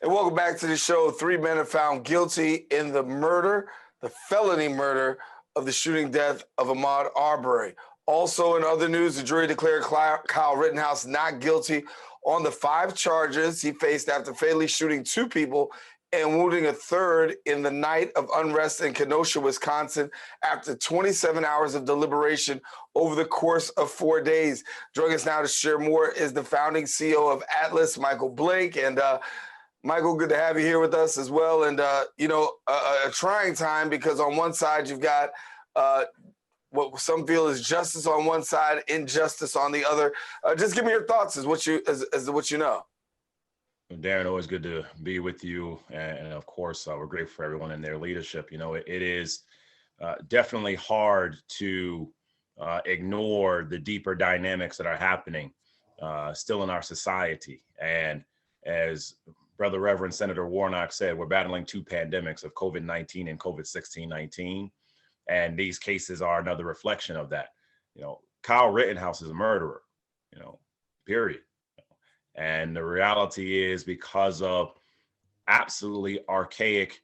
And welcome back to the show. 3 men are found guilty in the felony murder of the shooting death of Ahmaud Arbery. Also in other news, the jury declared Kyle Rittenhouse not guilty on the 5 charges he faced after fatally shooting 2 people and wounding a third in the night of unrest in Kenosha, Wisconsin, after 27 hours of deliberation over the course of 4 days. Joining us now to share more is the founding CEO of Atlas, Michael Blake. And Michael, good to have you here with us as well. And, a trying time because on one side you've got what some feel is justice on one side, injustice on the other. Just give me your thoughts as what you know. Daren, always good to be with you. And of course, we're grateful for everyone in their leadership. You know, it is definitely hard to ignore the deeper dynamics that are happening still in our society. And as Brother Reverend Senator Warnock said, we're battling 2 pandemics of COVID-19 and COVID-19. And these cases are another reflection of that. You know, Kyle Rittenhouse is a murderer, period. And the reality is, because of absolutely archaic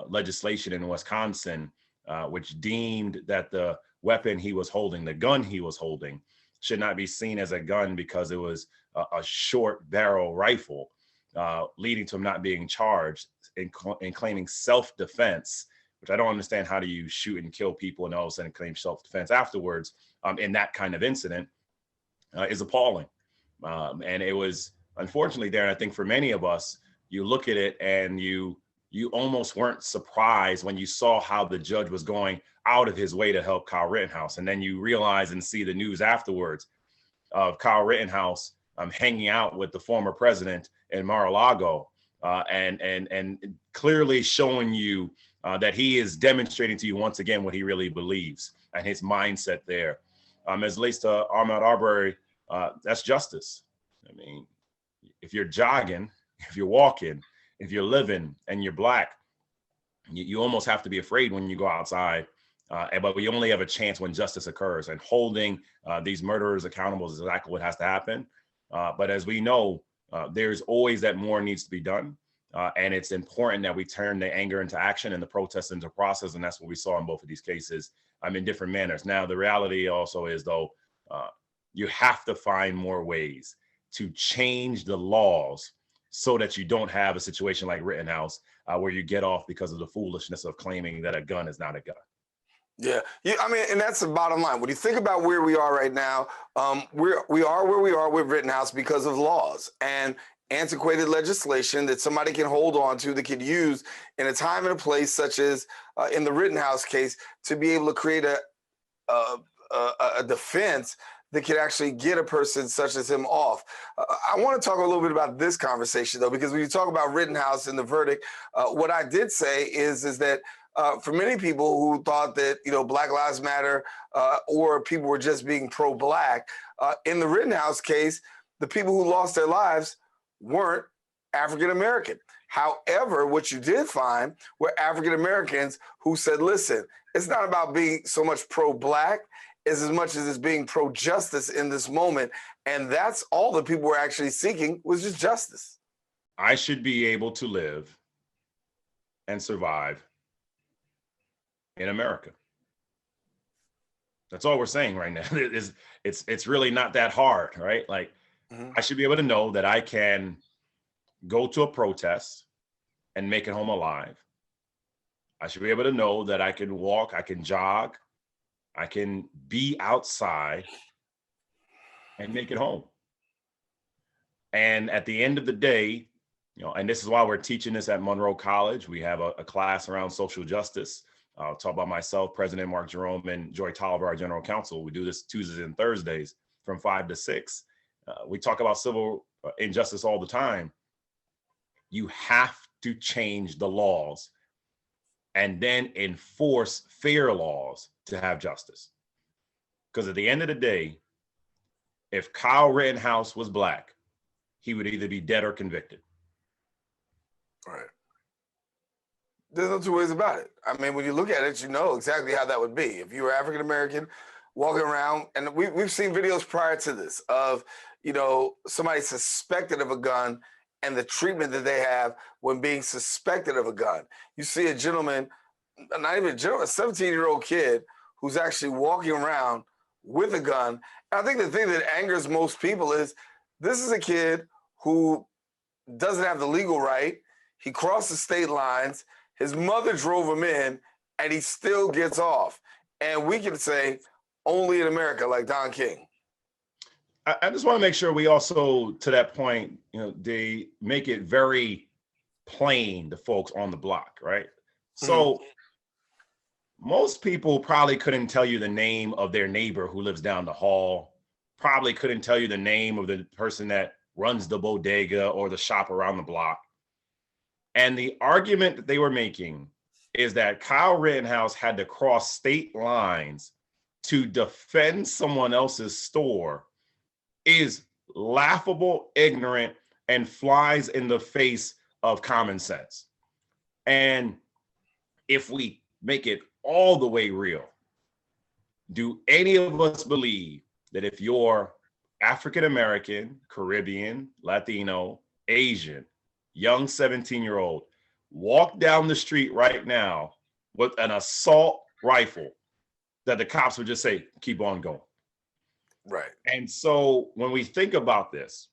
legislation in Wisconsin, which deemed that the weapon he was holding, the gun he was holding, should not be seen as a gun because it was a short barrel rifle, leading to him not being charged in claiming self-defense, which I don't understand. How do you shoot and kill people and all of a sudden claim self-defense afterwards in that kind of incident is appalling. And it was, unfortunately, Darren, I think for many of us, you look at it and you almost weren't surprised when you saw how the judge was going out of his way to help Kyle Rittenhouse. And then you realize and see the news afterwards of Kyle Rittenhouse hanging out with the former president in Mar-a-Lago and clearly showing you that he is demonstrating to you once again what he really believes and his mindset there. As it relates to Ahmaud Arbery, that's justice. I mean, if you're jogging, if you're walking, if you're living and you're Black, you almost have to be afraid when you go outside. But we only have a chance when justice occurs, and holding these murderers accountable is exactly what has to happen. But as we know, there's always that more needs to be done. And it's important that we turn the anger into action and the protest into process. And that's what we saw in both of these cases in different manners. Now, the reality also is, though, you have to find more ways to change the laws so that you don't have a situation like Rittenhouse where you get off because of the foolishness of claiming that a gun is not a gun. Yeah, I mean, and that's the bottom line. When you think about where we are right now, we are where we are with Rittenhouse because of laws and antiquated legislation that somebody can hold on to, that could use in a time and a place such as in the Rittenhouse case, to be able to create a defense that could actually get a person such as him off. I want to talk a little bit about this conversation, though, because when you talk about Rittenhouse and the verdict, what I did say is that for many people who thought that, Black Lives Matter or people were just being pro-Black, in the Rittenhouse case, the people who lost their lives weren't African American. However, what you did find were African Americans who said, listen, it's not about being so much pro-Black as much as it's being pro-justice in this moment. And that's all the people were actually seeking, was just justice. I should be able to live and survive in America. That's all we're saying right now. It's really not that hard, right? Like, I should be able to know that I can go to a protest and make it home alive. I should be able to know that I can walk, I can jog, I can be outside and make it home. And at the end of the day, and this is why we're teaching this at Monroe College. We have a class around social justice. I'll talk about myself, President Mark Jerome, and Joy Tolliver, our general counsel. We do this Tuesdays and Thursdays from 5 to 6. We talk about civil injustice all the time. You have to change the laws and then enforce fair laws to have justice. Because at the end of the day, if Kyle Rittenhouse was Black, he would either be dead or convicted. Right. There's no 2 ways about it. I mean, when you look at it, you know exactly how that would be. If you were African American walking around, and we've seen videos prior to this of, somebody suspected of a gun and the treatment that they have when being suspected of a gun. You see a gentleman, not even a gentleman, a 17-year-old kid who's actually walking around with a gun. And I think the thing that angers most people is this is a kid who doesn't have the legal right. He crossed the state lines. His mother drove him in, and he still gets off. And we can say only in America, like Don King. I just want to make sure we also, to that point, they make it very plain to folks on the block, right? So most people probably couldn't tell you the name of their neighbor who lives down the hall, probably couldn't tell you the name of the person that runs the bodega or the shop around the block. And the argument that they were making is that Kyle Rittenhouse had to cross state lines to defend someone else's store is laughable, ignorant, and flies in the face of common sense. And if we make it all the way real, do any of us believe that if you're African-American, Caribbean, Latino, Asian, young 17-year-old, walk down the street right now with an assault rifle, that the cops would just say, keep on going? Right. And so when we think about this,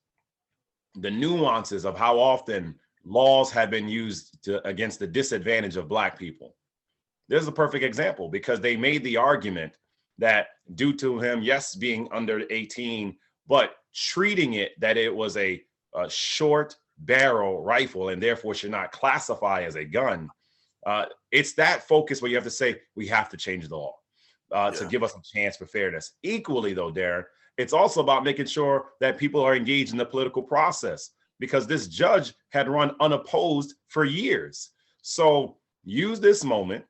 the nuances of how often laws have been used against the disadvantage of Black people, there's a perfect example, because they made the argument that due to him, yes, being under 18, but treating it that it was a short barrel rifle and therefore should not classify as a gun. It's that focus where you have to say, we have to change the law to give us a chance for fairness. Equally though, Daren, it's also about making sure that people are engaged in the political process, because this judge had run unopposed for years. So use this moment,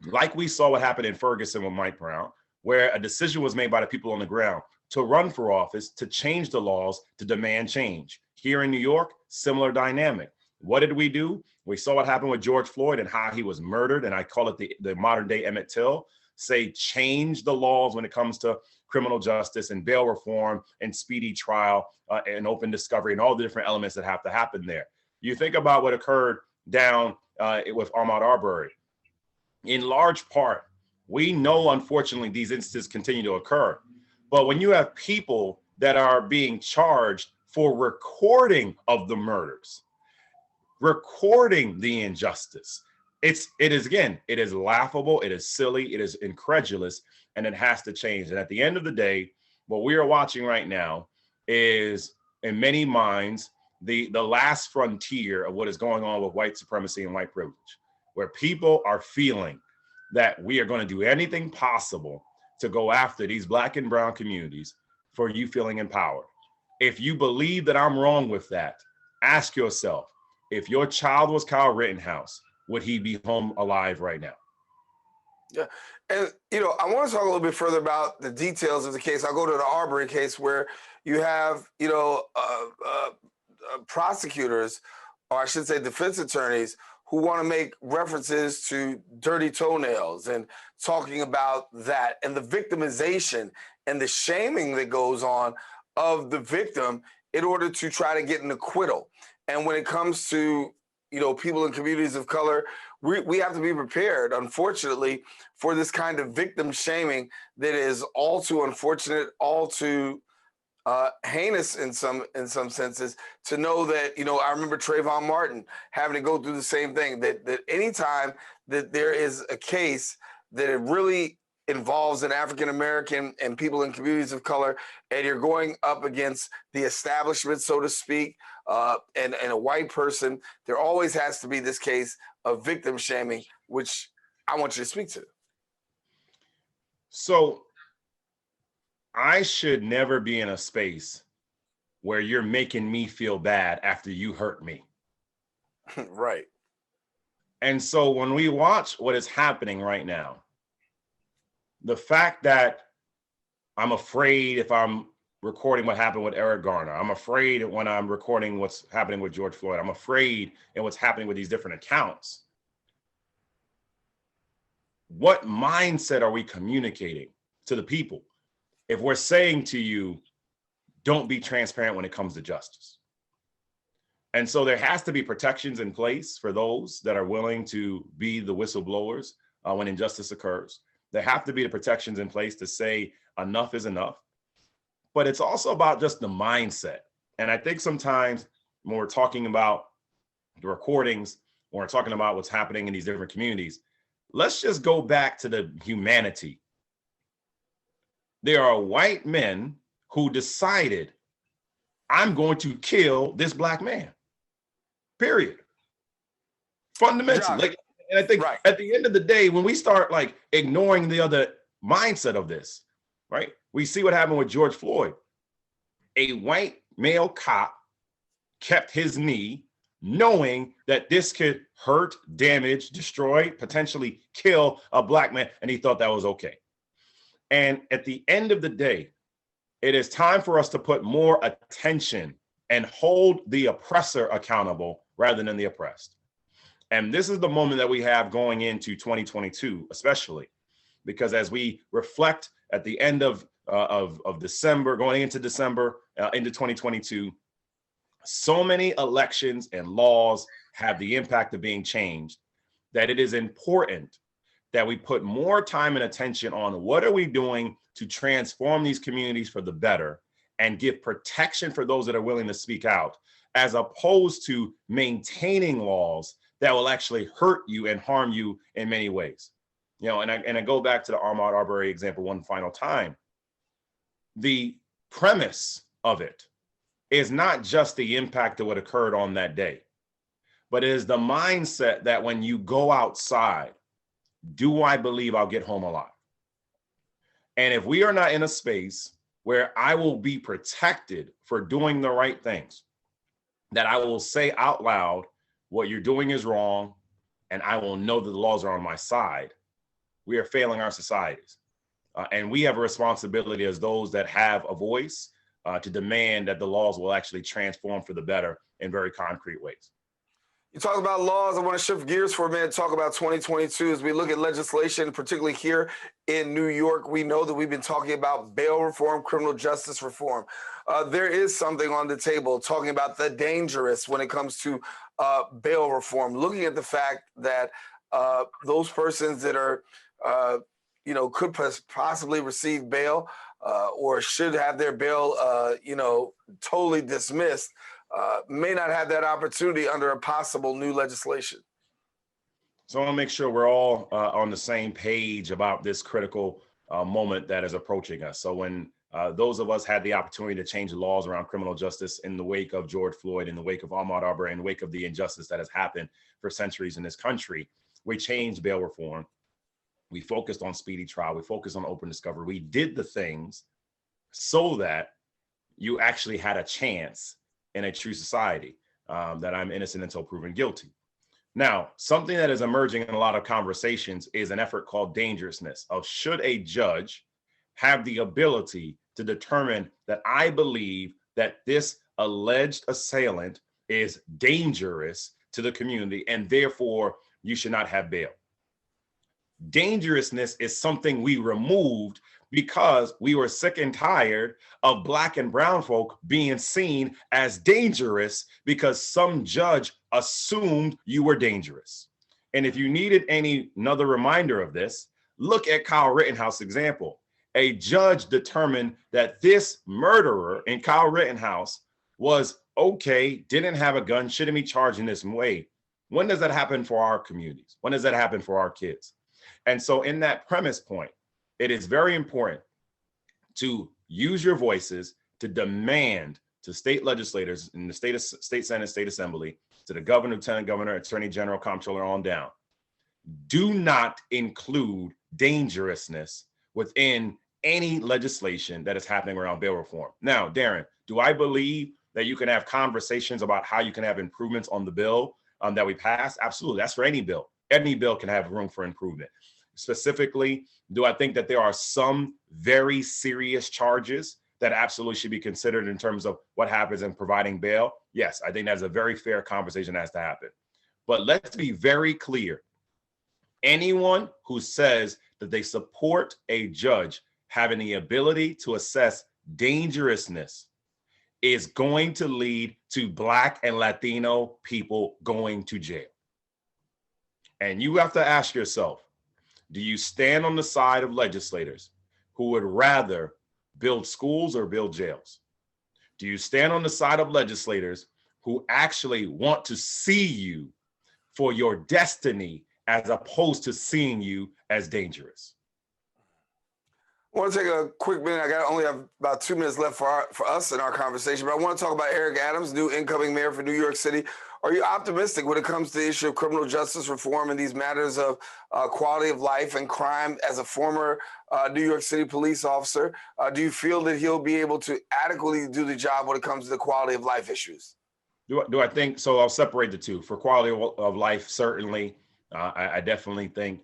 like we saw what happened in Ferguson with Mike Brown, where a decision was made by the people on the ground to run for office, to change the laws, to demand change. Here in New York, similar dynamic. What did we do? We saw what happened with George Floyd and how he was murdered, and I call it the modern day Emmett Till. Say change the laws when it comes to criminal justice and bail reform and speedy trial and open discovery and all the different elements that have to happen there. You think about what occurred down with Ahmaud Arbery. In large part, we know, unfortunately, these instances continue to occur. But when you have people that are being charged for recording of the murders, recording the injustice, it is laughable, it is silly, it is incredulous, and it has to change. And at the end of the day, what we are watching right now is, in many minds, the last frontier of what is going on with white supremacy and white privilege, where people are feeling that we are going to do anything possible to go after these Black and brown communities for you feeling empowered. If you believe that I'm wrong with that, ask yourself, if your child was Kyle Rittenhouse, would he be home alive right now? Yeah. And, I want to talk a little bit further about the details of the case. I'll go to the Arbery case, where you have, prosecutors, or I should say defense attorneys, who want to make references to dirty toenails and talking about that and the victimization and the shaming that goes on of the victim in order to try to get an acquittal. And when it comes to, people in communities of color, we have to be prepared, unfortunately, for this kind of victim shaming that is all too unfortunate, all too heinous in some senses, to know that, I remember Trayvon Martin having to go through the same thing, that anytime that there is a case that it really involves an African-American and people in communities of color, and you're going up against the establishment, so to speak, and a white person, there always has to be this case of victim shaming, which I want you to speak to. So I should never be in a space where you're making me feel bad after you hurt me. Right. And so when we watch what is happening right now, the fact that I'm afraid if I'm recording what happened with Eric Garner, I'm afraid when I'm recording what's happening with George Floyd, I'm afraid in what's happening with these different accounts. What mindset are we communicating to the people if we're saying to you, don't be transparent when it comes to justice? And so there has to be protections in place for those that are willing to be the whistleblowers when injustice occurs. There have to be the protections in place to say enough is enough. But it's also about just the mindset. And I think sometimes when we're talking about the recordings, when we're talking about what's happening in these different communities, let's just go back to the humanity. There are white men who decided, I'm going to kill this black man. Period. Fundamentally. Like, and I think at the end of the day, when we start like ignoring the other mindset of this, right? We see what happened with George Floyd. A white male cop kept his knee, knowing that this could hurt, damage, destroy, potentially kill a black man, and he thought that was okay. And at the end of the day, it is time for us to put more attention and hold the oppressor accountable rather than the oppressed. And this is the moment that we have going into 2022, especially because as we reflect at the end of December, going into December, into 2022, so many elections and laws have the impact of being changed that it is important that we put more time and attention on what are we doing to transform these communities for the better and give protection for those that are willing to speak out, as opposed to maintaining laws that will actually hurt you and harm you in many ways. You know, and I go back to the Ahmaud Arbery example one final time. The premise of it is not just the impact of what occurred on that day, but it is the mindset that when you go outside, do I believe I'll get home alive? And if we are not in a space where I will be protected for doing the right things, that I will say out loud, what you're doing is wrong, and I will know that the laws are on my side, we are failing our societies. And we have a responsibility as those that have a voice to demand that the laws will actually transform for the better in very concrete ways. You talk about laws. I want to shift gears for a minute, talk about 2022. As we look at legislation, particularly here in New York, we know that we've been talking about bail reform, criminal justice reform. There is something on the table talking about the dangerous when it comes to bail reform, looking at the fact that those persons that are, could possibly receive bail or should have their bail, totally dismissed, may not have that opportunity under a possible new legislation. So I want to make sure we're all on the same page about this critical moment that is approaching us. So when those of us had the opportunity to change the laws around criminal justice in the wake of George Floyd, in the wake of Ahmaud Arbery, in the wake of the injustice that has happened for centuries in this country, we changed bail reform. We focused on speedy trial. We focused on open discovery. We did the things so that you actually had a chance in a true society, that I'm innocent until proven guilty. Now, something that is emerging in a lot of conversations is an effort called dangerousness of should a judge have the ability to determine that I believe that this alleged assailant is dangerous to the community and therefore you should not have bail. Dangerousness is something we removed because we were sick and tired of Black and brown folk being seen as dangerous because some judge assumed you were dangerous. And if you needed another reminder of this, look at Kyle Rittenhouse example. A judge determined that this murderer in Kyle Rittenhouse was okay, didn't have a gun, shouldn't be charged in this way. When does that happen for our communities? When does that happen for our kids? And so in that premise point, it is very important to use your voices to demand to state legislators in the state Senate, state assembly, to the governor, lieutenant governor, attorney general, comptroller on down. Do not include dangerousness within any legislation that is happening around bail reform. Now, Daren, do I believe that you can have conversations about how you can have improvements on the bill that we passed? Absolutely. That's for any bill. Any bill can have room for improvement. Specifically, do I think that there are some very serious charges that absolutely should be considered in terms of what happens in providing bail? Yes, I think that's a very fair conversation that has to happen. But let's be very clear. Anyone who says that they support a judge having the ability to assess dangerousness is going to lead to Black and Latino people going to jail. And you have to ask yourself, do you stand on the side of legislators who would rather build schools or build jails? Do you stand on the side of legislators who actually want to see you for your destiny as opposed to seeing you as dangerous? I want to take a quick minute. I only have about 2 minutes left for us in our conversation, but I want to talk about Eric Adams, new incoming mayor for New York City. Are you optimistic when it comes to the issue of criminal justice reform and these matters of quality of life and crime? As a former New York City police officer, do you feel that he'll be able to adequately do the job when it comes to the quality of life issues? Do I think so? I'll separate the two. For quality of life, certainly, I definitely think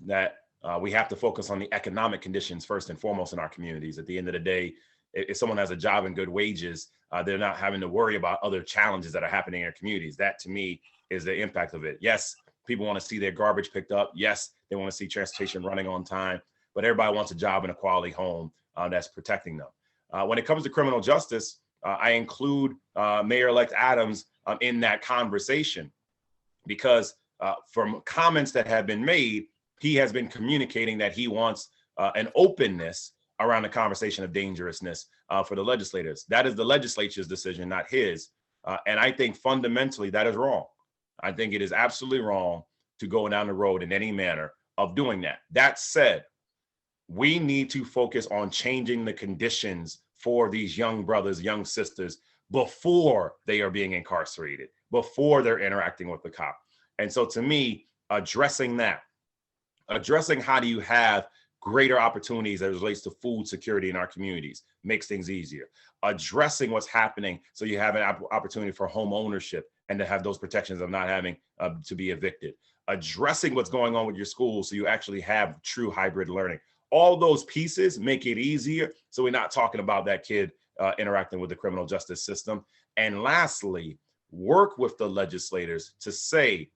that we have to focus on the economic conditions first and foremost in our communities. At the end of the day, if someone has a job and good wages, they're not having to worry about other challenges that are happening in their communities. That, to me, is the impact of it. Yes, people want to see their garbage picked up. Yes, they want to see transportation running on time, but everybody wants a job and a quality home that's protecting them. When it comes to criminal justice, I include Mayor-elect Adams in that conversation because from comments that have been made, he has been communicating that he wants an openness around the conversation of dangerousness for the legislators. That is the legislature's decision, not his. And I think fundamentally that is wrong. I think it is absolutely wrong to go down the road in any manner of doing that. That said, we need to focus on changing the conditions for these young brothers, young sisters, before they are being incarcerated, before they're interacting with the cop. And so to me, addressing how do you have greater opportunities as it relates to food security in our communities makes things easier. Addressing what's happening so you have an opportunity for home ownership and to have those protections of not having to be evicted. Addressing what's going on with your schools so you actually have true hybrid learning. All those pieces make it easier so we're not talking about that kid interacting with the criminal justice system. And lastly, work with the legislators to say,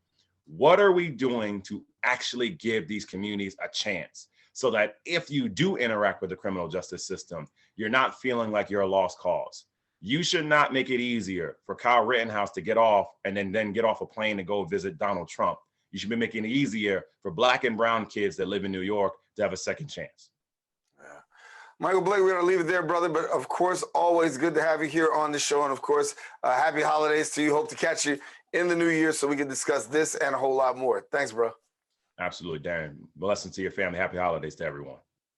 what are we doing to actually give these communities a chance so that if you do interact with the criminal justice system, you're not feeling like you're a lost cause. You should not make it easier for Kyle Rittenhouse to get off and then get off a plane to go visit Donald Trump. You should be making it easier for Black and brown kids that live in New York to have a second chance. Yeah. Michael Blake, we're going to leave it there, brother. But of course, always good to have you here on the show. And of course, happy holidays to you. Hope to catch you in the new year so we can discuss this and a whole lot more. Thanks, bro. Absolutely, Darren. Blessings to your family. Happy holidays to everyone.